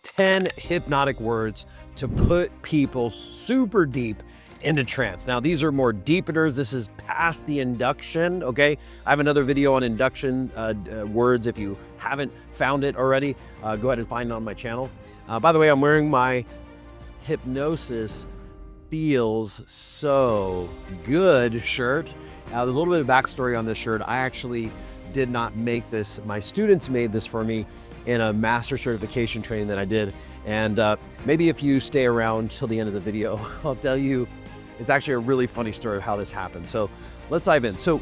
10 hypnotic words to put people super deep into trance. Now, these are more deepeners. This is past the induction, okay? I have another video on induction words. If you haven't found it already, go ahead and find it on my channel. By the way, I'm wearing my Hypnosis Feels So Good shirt. There's a little bit of backstory on this shirt. I actually did not make this. My students made this for me in a master certification training that I did. And maybe if you stay around till the end of the video, I'll tell you, it's actually a really funny story of how this happened. So let's dive in. So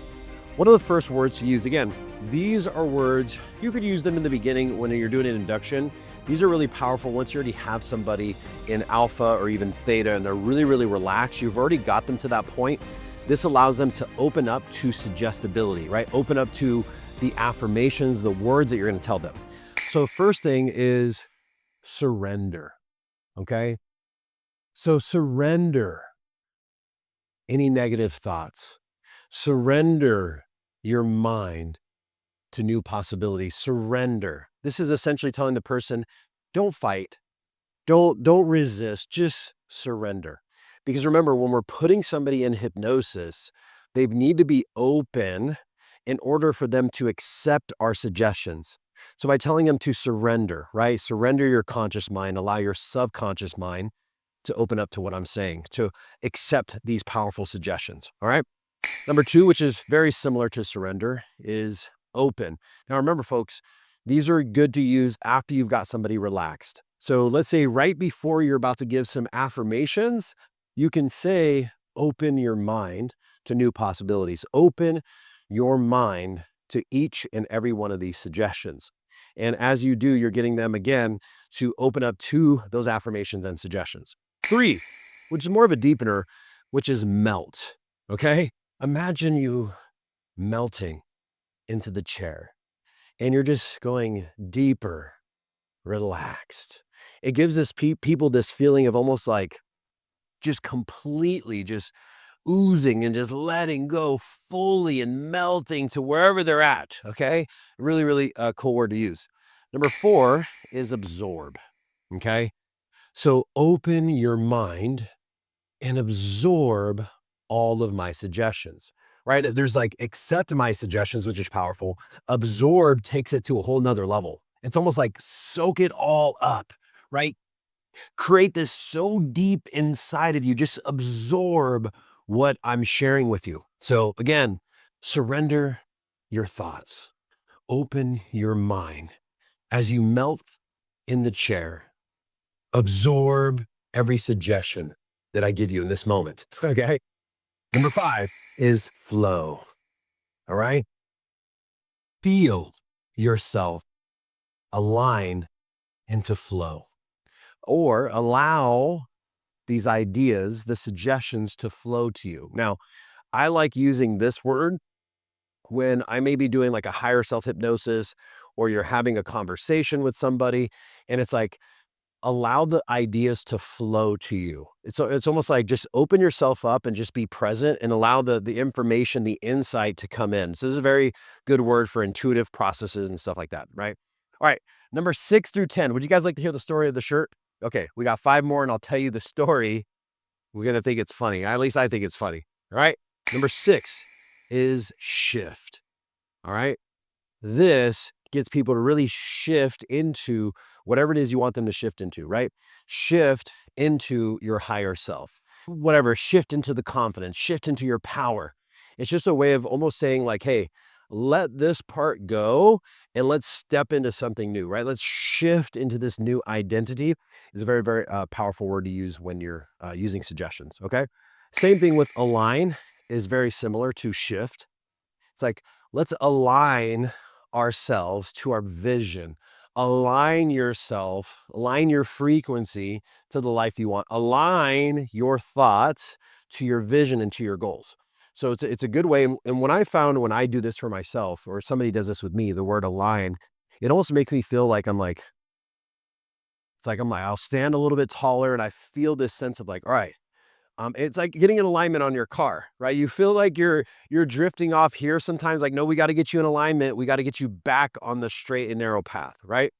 one of the first words to use, again, these are words, you could use them in the beginning when you're doing an induction. These are really powerful once you already have somebody in alpha or even theta and they're really, really relaxed. You've already got them to that point. This allows them to open up to suggestibility, right? Open up to the affirmations, the words that you're going to tell them. So first thing is surrender, okay? So surrender any negative thoughts. Surrender your mind to new possibilities. Surrender. This is essentially telling the person, don't fight, don't resist, just surrender. Because remember, when we're putting somebody in hypnosis, they need to be open in order for them to accept our suggestions. So by telling them to surrender, right? Surrender your conscious mind, allow your subconscious mind to open up to what I'm saying, to accept these powerful suggestions, all right? Number two, which is very similar to surrender, is open. Now remember, folks, these are good to use after you've got somebody relaxed. So let's say right before you're about to give some affirmations, you can say, open your mind to new possibilities. Open your mind to each and every one of these suggestions. And as you do, you're getting them again to open up to those affirmations and suggestions. Three, which is more of a deepener, which is melt, okay? Imagine you melting into the chair and you're just going deeper, relaxed. It gives this people this feeling of almost like just completely just oozing and just letting go fully and melting to wherever they're at, okay? Really, really cool word to use. Number four is absorb, okay? So open your mind and absorb all of my suggestions, right? There's like accept my suggestions, which is powerful. Absorb takes it to a whole nother level. It's almost like soak it all up, right? Create this so deep inside of you, just absorb what I'm sharing with you. So again, surrender your thoughts, open your mind as you melt in the chair, absorb every suggestion that I give you in this moment, okay? Number five is flow, all right? Feel yourself align into flow or allow these ideas, the suggestions to flow to you. Now, I like using this word when I may be doing like a higher self hypnosis or you're having a conversation with somebody and it's like, allow the ideas to flow to you. It's almost like just open yourself up and just be present and allow the information, the insight to come in. So this is a very good word for intuitive processes and stuff like that, right? All right, number 6 through 10. Would you guys like to hear the story of the shirt? Okay, we got 5 more and I'll tell you the story. We're gonna think it's funny. At least I think it's funny. All right. Number 6 is shift. All right. This gets people to really shift into whatever it is you want them to shift into, right? Shift into your higher self, whatever, shift into the confidence, shift into your power. It's just a way of almost saying like, hey, let this part go and let's step into something new, right? Let's shift into this new identity is a very, very powerful word to use when you're using suggestions, okay? Same thing with align is very similar to shift. It's like, let's align ourselves to our vision. Align yourself, align your frequency to the life you want. Align your thoughts to your vision and to your goals. So it's a good way. And when I found when I do this for myself or somebody does this with me, the word align, it almost makes me feel like I'll stand a little bit taller and I feel this sense of like, all right, it's like getting an alignment on your car, right? You feel like you're drifting off here sometimes, like, no, we got to get you in alignment. We got to get you back on the straight and narrow path, right?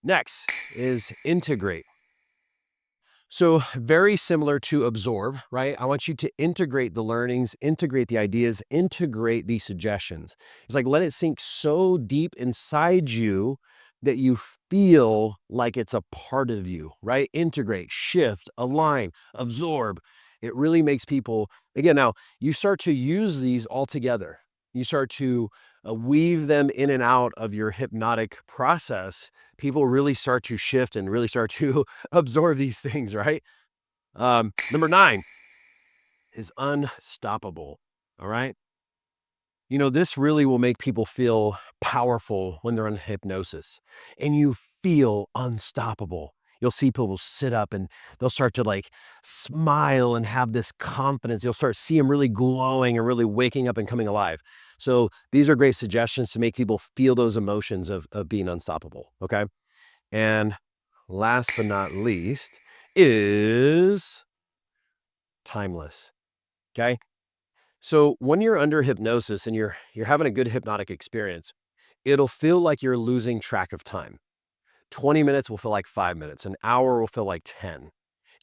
Next is integrate. So very similar to absorb, right? I want you to integrate the learnings, integrate the ideas, integrate the suggestions. It's like let it sink so deep inside you that you feel like it's a part of you, right? Integrate, shift, align, absorb. It really makes people, again, now you start to use these all together. You start to weave them in and out of your hypnotic process. People really start to shift and really start to absorb these things, right? Number 9 is unstoppable. All right. You know, this really will make people feel powerful when they're in hypnosis and you feel unstoppable. You'll see people sit up and they'll start to like smile and have this confidence. You'll start seeing them really glowing and really waking up and coming alive. So these are great suggestions to make people feel those emotions of being unstoppable. Okay. And last but not least is timeless. Okay. So when you're under hypnosis and you're having a good hypnotic experience, it'll feel like you're losing track of time. 20 minutes will feel like 5 minutes, an hour will feel like 10.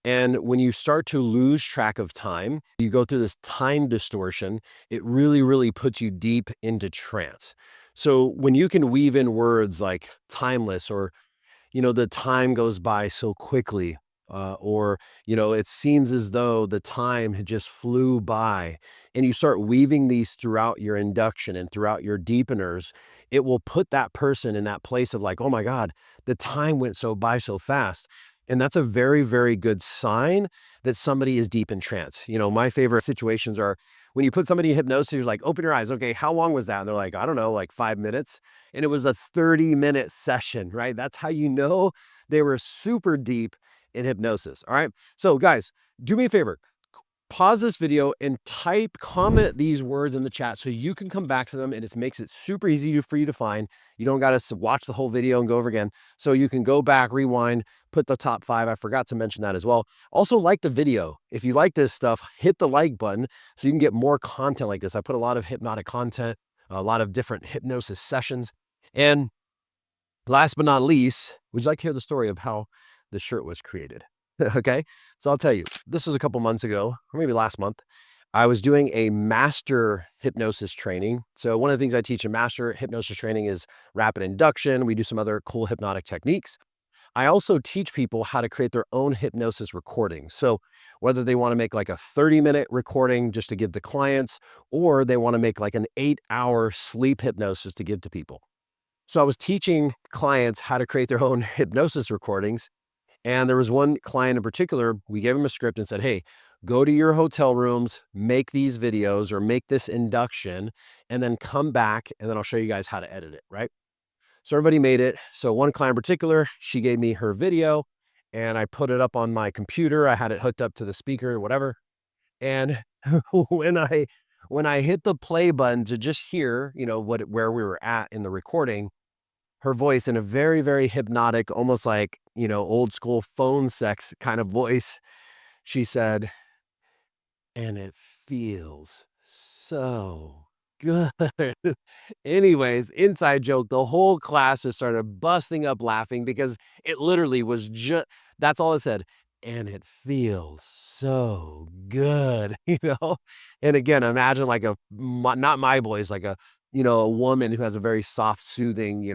And when you start to lose track of time, you go through this time distortion, it really, really puts you deep into trance. So when you can weave in words like timeless or the time goes by so quickly, or, it seems as though the time had just flew by, and you start weaving these throughout your induction and throughout your deepeners, it will put that person in that place of like, oh my God, the time went so fast. And that's a very, very good sign that somebody is deep in trance. My favorite situations are when you put somebody in hypnosis, you're like, open your eyes. Okay, how long was that? And they're like, I don't know, like 5 minutes. And it was a 30-minute session, right? That's how you know they were super deep in hypnosis. All right. So, guys, do me a favor. Pause this video and comment these words in the chat so you can come back to them, and it makes it super easy for you to find. You don't got to watch the whole video and go over again. So you can go back, rewind, put the top 5. I forgot to mention that as well. Also, like the video. If you like this stuff, hit the like button so you can get more content like this. I put a lot of hypnotic content, a lot of different hypnosis sessions. And last but not least, would you like to hear the story of how the shirt was created? Okay. So I'll tell you, this was a couple months ago, or maybe last month. I was doing a master hypnosis training. So one of the things I teach in master hypnosis training is rapid induction. We do some other cool hypnotic techniques. I also teach people how to create their own hypnosis recording. So whether they want to make like a 30-minute recording just to give to clients, or they want to make like an 8-hour sleep hypnosis to give to people. So I was teaching clients how to create their own hypnosis recordings. And there was one client in particular, we gave him a script and said, hey, go to your hotel rooms, make these videos or make this induction, and then come back and then I'll show you guys how to edit it, right? So everybody made it. So one client in particular, she gave me her video and I put it up on my computer. I had it hooked up to the speaker or whatever. And when I hit the play button to just hear, where we were at in the recording, her voice in a very, very hypnotic, almost like, old school phone sex kind of voice. She said, and it feels so good. Anyways, inside joke, the whole class just started busting up laughing because it literally was just, that's all it said. And it feels so good, And again, imagine like not my voice, like a woman who has a very soft, soothing,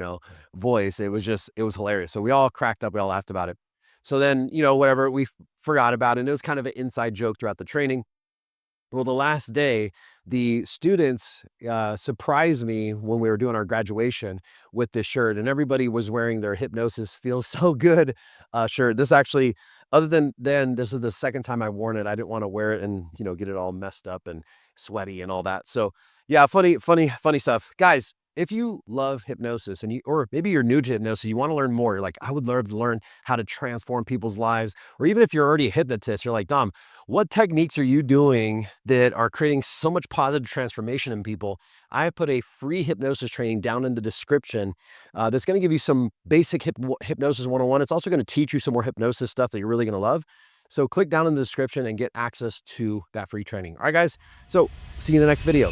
voice. It was hilarious. So we all cracked up, we all laughed about it. So then, whatever, we forgot about it. And it was kind of an inside joke throughout the training. Well, the last day, the students surprised me when we were doing our graduation with this shirt, and everybody was wearing their Hypnosis Feels So Good shirt. This actually, other than then, this is the second time I've worn it. I didn't want to wear it and get it all messed up and sweaty and all that. So yeah, funny stuff, guys. If you love hypnosis or maybe you're new to hypnosis, you want to learn more. You're like, I would love to learn how to transform people's lives. Or even if you're already a hypnotist, you're like, Dom, what techniques are you doing that are creating so much positive transformation in people? I put a free hypnosis training down in the description that's going to give you some basic hypnosis 101. It's also going to teach you some more hypnosis stuff that you're really going to love. So click down in the description and get access to that free training. All right, guys. So see you in the next video.